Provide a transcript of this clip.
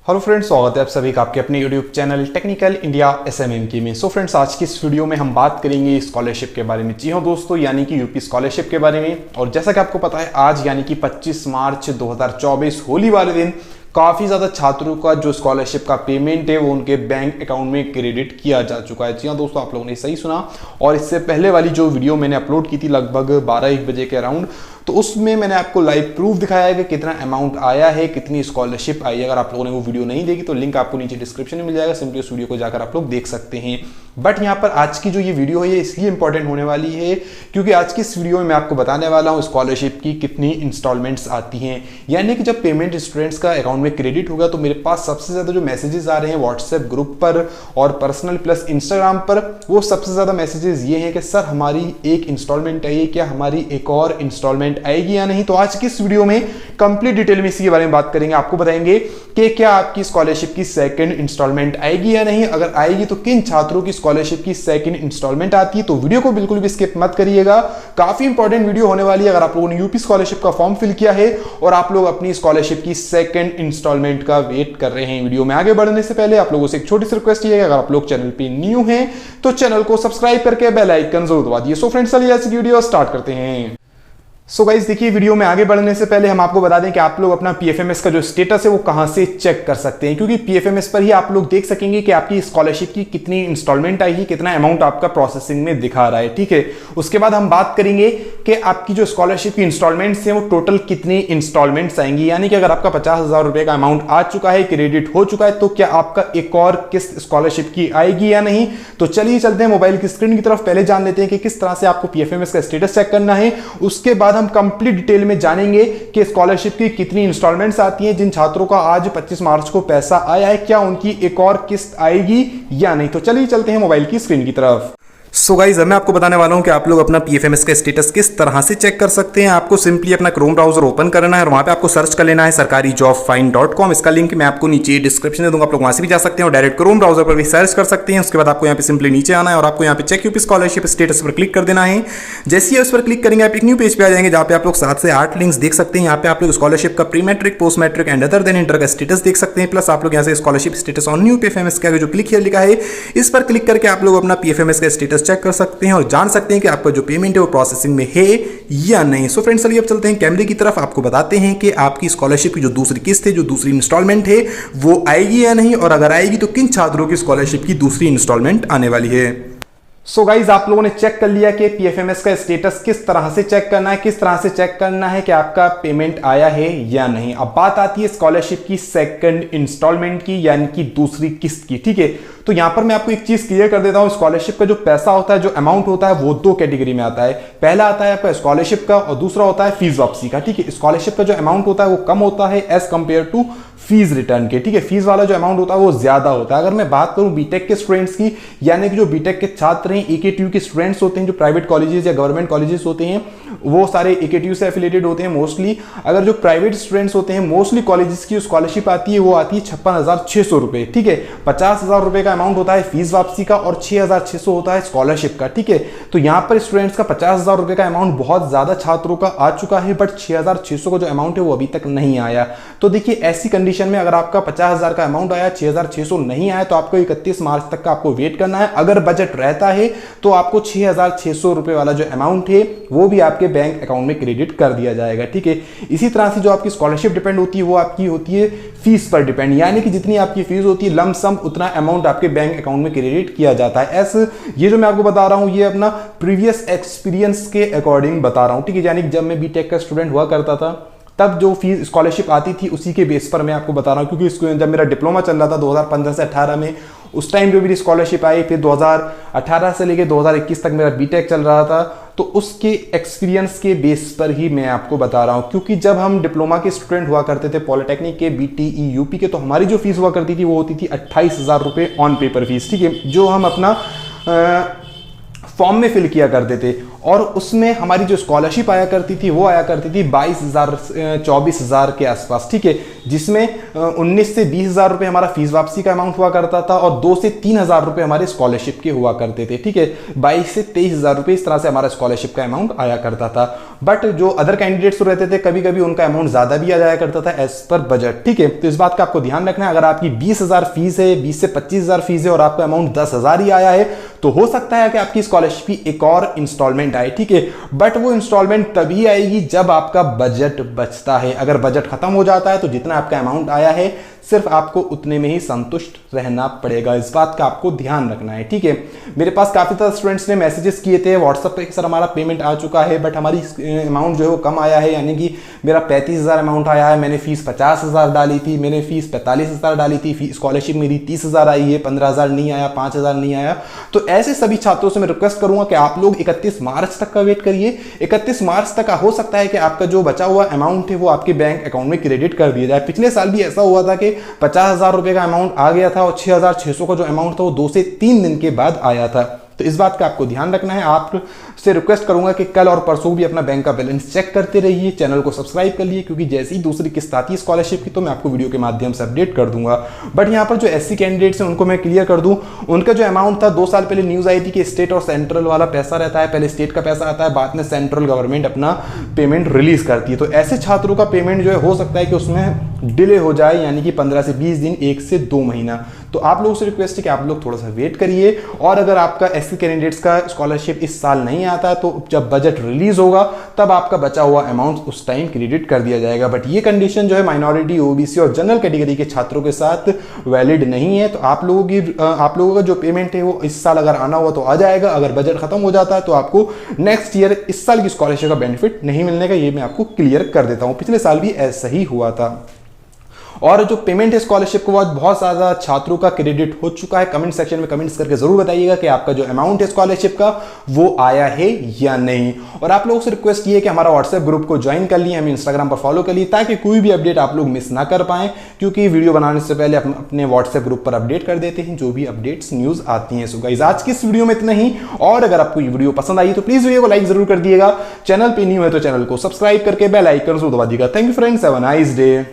Hello friends, स्वागत है आप सभी का आपके अपने YouTube channel technical India SMMK में। सो फ्रेंड्स, आज की इस वीडियो में हम बात करेंगे स्कॉलरशिप के बारे में। जी हाँ दोस्तों, यानी कि यूपी स्कॉलरशिप के बारे में। और जैसा कि आपको पता है, आज यानी कि 25 मार्च 2024 होली वाले दिन काफ़ी ज़्यादा छात्रों का जो स्कॉलरशिप का पेमेंट है वो उनके बैंक अकाउंट में क्रेडिट किया जा चुका है। जी हाँ दोस्तों, आप लोगों ने सही सुना। और इससे पहले वाली जो वीडियो मैंने अपलोड की थी लगभग 12-1 बजे के अराउंड, तो उसमें मैंने आपको लाइव प्रूफ दिखाया है कि कितना अमाउंट आया है, कितनी स्कॉलरशिप आई है। अगर आप लोगों ने वो वीडियो नहीं देखी तो लिंक आपको नीचे डिस्क्रिप्शन में मिल जाएगा, सिंपली उस वीडियो को जाकर आप लोग देख सकते हैं। बट यहाँ पर आज की जो ये वीडियो है ये इसलिए इंपॉर्टेंट होने वाली है क्योंकि आज की इस वीडियो में मैं आपको बताने वाला हूँ स्कॉलरशिप की कितनी इंस्टॉलमेंट्स आती हैं। यानी कि जब पेमेंट स्टूडेंट्स का अकाउंट में क्रेडिट होगा तो मेरे पास सबसे ज़्यादा जो मैसेजेस आ रहे हैं व्हाट्सएप ग्रुप पर और पर्सनल प्लस इंस्टाग्राम पर, वो सबसे ज़्यादा मैसेजेस ये हैं कि सर हमारी एक इंस्टॉलमेंट आई है, क्या हमारी एक और इंस्टॉलमेंट आएगी या नहीं। तो आज की इस वीडियो में कंप्लीट डिटेल में इसके बारे में बात करेंगे। आपको बताएंगे कि क्या आपकी स्कॉलरशिप की सेकंड इंस्टॉलमेंट आएगी या नहीं, अगर आएगी तो किन छात्रों की स्कॉलरशिप की सेकंड इंस्टॉलमेंट आती है। तो वीडियो को बिल्कुल भी स्किप मत करिएगा, काफी इंपॉर्टेंट वीडियो होने वाली है। अगर आप लोगों ने यूपी स्कॉलरशिप का फॉर्म फिल किया है और आप लोग अपनी स्कॉलरशिप की सेकंड इंस्टॉलमेंट का वेट कर रहे हैं, वीडियो में आगे बढ़ने से पहले आप लोगों से एक छोटी सी रिक्वेस्ट है, अगर आप लोग चैनल पे न्यू हैं तो चैनल को सब्सक्राइब करके बेल आइकन जरूर दबा दिए। सो फ्रेंड्स, चलिए आज की वीडियो स्टार्ट करते हैं। सो गाइस देखिए, वीडियो में आगे बढ़ने से पहले हम आपको बता दें कि आप लोग अपना पीएफएमएस का जो स्टेटस है वो कहां से चेक कर सकते हैं, क्योंकि पीएफएमएस पर ही आप लोग देख सकेंगे कि आपकी स्कॉलरशिप की कितनी इंस्टॉलमेंट आई है, कितना अमाउंट आपका प्रोसेसिंग में दिखा रहा है। ठीक है, उसके बाद हम बात करेंगे कि आपकी जो स्कॉलरशिप की इंस्टॉलमेंट्स है वो टोटल कितनी इंस्टॉलमेंट्स आएंगी। यानी कि अगर आपका 50,000 रुपए का अमाउंट आ चुका है, क्रेडिट हो चुका है, तो क्या आपका एक और किस्त स्कॉलरशिप की आएगी या नहीं। तो चलिए चलते हैं मोबाइल की स्क्रीन की तरफ। पहले जान लेते हैं कि किस तरह से आपको पीएफएमएस का स्टेटस चेक करना है, उसके बाद हम कंप्लीट डिटेल में जानेंगे कि स्कॉलरशिप की कितनी इंस्टॉलमेंट्स आती हैं। जिन छात्रों का आज 25 मार्च को पैसा आया है, क्या उनकी एक और किस्त आएगी या नहीं। तो चलिए चलते हैं मोबाइल की स्क्रीन की तरफ। सो गाइस, मैं आपको बताने वाला हूं कि आप लोग अपना पीएफएमएस का स्टेटस किस तरह से चेक कर सकते हैं। आपको सिंपली अपना क्रोम ब्राउजर ओपन करना है और वहां पे आपको सर्च कर लेना है sarkarijobfind.com। इसका लिंक मैं आपको नीचे डिस्क्रिप्शन में दूंगा, आप लोग वहां से भी जा सकते हैं और डायरेक्ट क्रोम ब्राउजर पर भी सर्च कर सकते हैं। उसके बाद आपको यहाँ पे सिंपली नीचे आना है और आपको यहाँ पे चेक यूपी स्कॉलरशिप स्टेटस पर क्लिक कर देना है। जैसे ही उस पर क्लिक करेंगे आप एक न्यू पेज पे आ जाएंगे जहाँ पे आप लोग 7 से 8 लिंक्स देख सकते हैं। यहाँ पे आप लोग स्कॉलरशिप का pre matric, post matric and other than inter का स्टेटस देख सकते हैं। प्लस आप लोग यहाँ से scholarship status on new PFMS का जो क्लिक लिखा है, इस पर क्लिक करके आप लोग अपना पीएफएमएस का स्टेटस चेक कर सकते हैं और जान सकते हैं कि आपका जो पेमेंट है वो प्रोसेसिंग में है या नहीं। सो फ्रेंड्स, चलिए अब चलते हैं कैमरे की तरफ। आपको बताते हैं कि आपकी स्कॉलरशिप की जो दूसरी किस्त है, जो दूसरी इंस्टॉलमेंट है, वो आएगी या नहीं, और अगर आएगी तो किन छात्रों की स्कॉलरशिप की दूसरी इंस्टॉलमेंट आने वाली है। सो गाइज, आप लोगों ने चेक कर लिया कि पीएफएमएस का स्टेटस किस तरह से चेक करना है, किस तरह से चेक करना है कि आपका पेमेंट आया है या नहीं। अब बात आती है स्कॉलरशिप की सेकंड इंस्टॉलमेंट की, यानी कि दूसरी किस्त की। ठीक है, तो यहां पर मैं आपको एक चीज क्लियर कर देता हूं। स्कॉलरशिप का जो पैसा होता है, जो अमाउंट होता है, वो 2 कैटेगरी में आता है। पहला आता है आपका स्कॉलरशिप का और दूसरा होता है फीस वापसी का। ठीक है, स्कॉलरशिप का जो अमाउंट होता है वो कम होता है as compared to fees return के। ठीक है, फीस वाला जो अमाउंट होता है वो ज्यादा होता है। अगर मैं बात करूं बीटेक के स्टूडेंट्स की, यानी कि जो बीटेक के छात्र हैं, एकेटीयू के स्टूडेंट्स होते हैं, जो प्राइवेट कॉलेजेस या गवर्नमेंट कॉलेजेस होते हैं, वो सारे एकेटीयू से एफिलेटेड होते हैं मोस्टली। अगर जो प्राइवेट स्टूडेंट्स होते हैं, मोस्टली कॉलेजेस की स्कॉलरशिप आती है वो आती है 56,600 रुपए। ठीक है, 50,000 रुपए का अमाउंट होता है फीस वापसी का और 6,600 होता है स्कॉलरशिप का। ठीक है, तो यहां पर स्टूडेंट्स का 50,000 रुपए का अमाउंट बहुत ज्यादा छात्रों का आ चुका है, बट 6,600 का जो अमाउंट है वो अभी तक नहीं आया। तो देखिए, ऐसी कंडीशन में अगर आपका 50,000 का अमाउंट आया, 6,600 नहीं आया, तो आपको 31 मार्च तक का आपको वेट करना है। अगर बजट रहता है तो आपको 6,600 रुपए वाला जो अमाउंट है वो भी आपके बैंक अकाउंट में क्रेडिट कर दिया जाएगा। ठीक है, इसी तरह से जो आपकी स्कॉलरशिप डिपेंड होती है वो आपकी होती है फीस पर डिपेंड, यानी कि जितनी आपकी फीस होती है लम सम उतना अमाउंट आपके बैंक अकाउंट में क्रेडिट किया जाता है। ऐसे ये जो मैं आपको बता रहा हूं ये अपना प्रीवियस एक्सपीरियंस के अकॉर्डिंग बता रहा हूं। ठीक है, यानी कि जब मैं बीटेक का स्टूडेंट हुआ करता था तब जो फीस स्कॉलरशिप आती थी उसी के बेस पर मैं आपको बता रहा हूं, क्योंकि जब मेरा डिप्लोमा चल रहा था 2015 से 18 में, उस टाइम जो मेरी स्कॉलरशिप आई, फिर 2018 से लेकर 2021 तक मेरा बीटेक चल रहा था, तो उसके एक्सपीरियंस के बेस पर ही मैं आपको बता रहा हूं। क्योंकि जब हम डिप्लोमा के स्टूडेंट हुआ करते थे पॉलिटेक्निक के, बीटीई यूपी के, तो हमारी जो फीस हुआ करती थी वो होती थी 28,000 रुपए ऑन पेपर फीस। ठीक है, जो हम अपना फॉर्म में फिल किया करते थे। और उसमें हमारी जो स्कॉलरशिप आया करती थी वो आया करती थी 22,000 24,000 के आसपास, ठीक है, जिसमें 19 से 20,000 रुपये हमारा फीस वापसी का अमाउंट हुआ करता था और 2 से 3,000 रुपये हमारे स्कॉलरशिप के हुआ करते थे, ठीक है। 22 से 23,000 रुपये इस तरह से हमारा स्कॉलरशिप का अमाउंट आया करता था। बट जो अदर कैंडिडेट्स रहते थे कभी कभी उनका अमाउंट ज्यादा भी आ जाया करता था एज पर बजट, ठीक है। तो इस बात का आपको ध्यान रखना है, अगर आपकी 20,000 फीस है, 20 से 25,000 फीस है और आपका अमाउंट 10,000 ही आया है, तो हो सकता है कि आपकी स्कॉलरशिप की एक और इंस्टॉलमेंट आए, ठीक है। बट वो इंस्टॉलमेंट तभी आएगी जब आपका बजट बचता है। अगर बजट खत्म हो जाता है तो जितना आपका अमाउंट आया है सिर्फ आपको उतने में ही संतुष्ट रहना पड़ेगा। इस बात का आपको ध्यान रखना है, ठीक है। मेरे पास काफी सारे स्टूडेंट्स ने मैसेजेस किए थे व्हाट्सएप पे, सर हमारा पेमेंट आ चुका है बट हमारी अमाउंट जो है वो कम आया है, यानी कि मेरा 35,000 अमाउंट आया है, मैंने फीस 50,000 डाली थी, मैंने फीस 45,000 डाली थी, स्कॉलरशिप मेरी 30,000 आई है, 15,000 नहीं आया, 5,000 नहीं आया। तो ऐसे सभी छात्रों से मैं रिक्वेस्ट करूंगा कि आप लोग 31 मार्च तक का वेट करिए। 31 मार्च तक हो सकता है कि आपका जो बचा हुआ अमाउंट है वो आपके बैंक अकाउंट में क्रेडिट कर दिया जाए। पिछले साल भी ऐसा हुआ था कि 50,000 रुपए का अमाउंट आ गया था और 6,600 का जो अमाउंट था वो 2 से 3 दिन के बाद आया था। तो इस बात का आपको ध्यान रखना है। आपसे रिक्वेस्ट करूंगा कि कल और परसों भी अपना बैंक का बैलेंस चेक करते रहिए, चैनल को सब्सक्राइब कर लिए, क्योंकि जैसे ही दूसरी किस्त आती है स्कॉलरशिप की तो मैं आपको वीडियो के माध्यम से अपडेट कर दूंगा। बट यहाँ पर जो एससी कैंडिडेट्स हैं उनको मैं क्लियर कर दूं, उनका जो अमाउंट था 2 साल पहले न्यूज आई थी कि स्टेट और सेंट्रल वाला पैसा रहता है, पहले स्टेट का पैसा आता है, बाद में सेंट्रल गवर्नमेंट अपना पेमेंट रिलीज करती है। तो ऐसे छात्रों का पेमेंट जो है हो सकता है कि उसमें डिले हो जाए, यानी कि 15 से 20 दिन, 1 से 2 महीना। तो आप लोगों से रिक्वेस्ट है कि आप लोग थोड़ा सा वेट करिए। और अगर आपका एससी कैंडिडेट्स का स्कॉलरशिप इस साल नहीं आता है तो जब बजट रिलीज होगा तब आपका बचा हुआ अमाउंट उस टाइम क्रेडिट कर दिया जाएगा। बट ये कंडीशन जो है माइनॉरिटी, ओबीसी और जनरल कैटेगरी के छात्रों के साथ वैलिड नहीं है। तो आप लोगों का जो पेमेंट है वो इस साल अगर आना हुआ तो आ जाएगा, अगर बजट खत्म हो जाता है तो आपको नेक्स्ट ईयर इस साल की स्कॉलरशिप का बेनिफिट नहीं मिलने का, ये मैं आपको क्लियर कर देता हूं। पिछले साल भी ऐसा ही हुआ था। और जो पेमेंट है स्कॉलरशिप के बाद बहुत ज्यादा छात्रों का क्रेडिट हो चुका है। कमेंट सेक्शन में कमेंट्स करके जरूर बताइएगा कि आपका जो अमाउंट है स्कॉलरशिप का वो आया है या नहीं। और आप लोगों से रिक्वेस्ट ये है कि हमारा व्हाट्सएप ग्रुप को ज्वाइन कर लिए, हमें इंस्टाग्राम पर फॉलो कर लिए, ताकि कोई भी अपडेट आप लोग मिस ना कर पाए, क्योंकि वीडियो बनाने से पहले अपने व्हाट्सएप ग्रुप पर अपडेट कर देते हैं जो भी अपडेट्स न्यूज आती हैं। सो गाइस आज की इस वीडियो में इतना ही। और अगर आपको ये वीडियो पसंद आई तो प्लीज वीडियो को लाइक जरूर कर दिएगा, चैनल पे न्यू है तो चैनल को सब्सक्राइब करके बेल आइकन को दबा दीजिएगा। Thank you friends, have a nice day.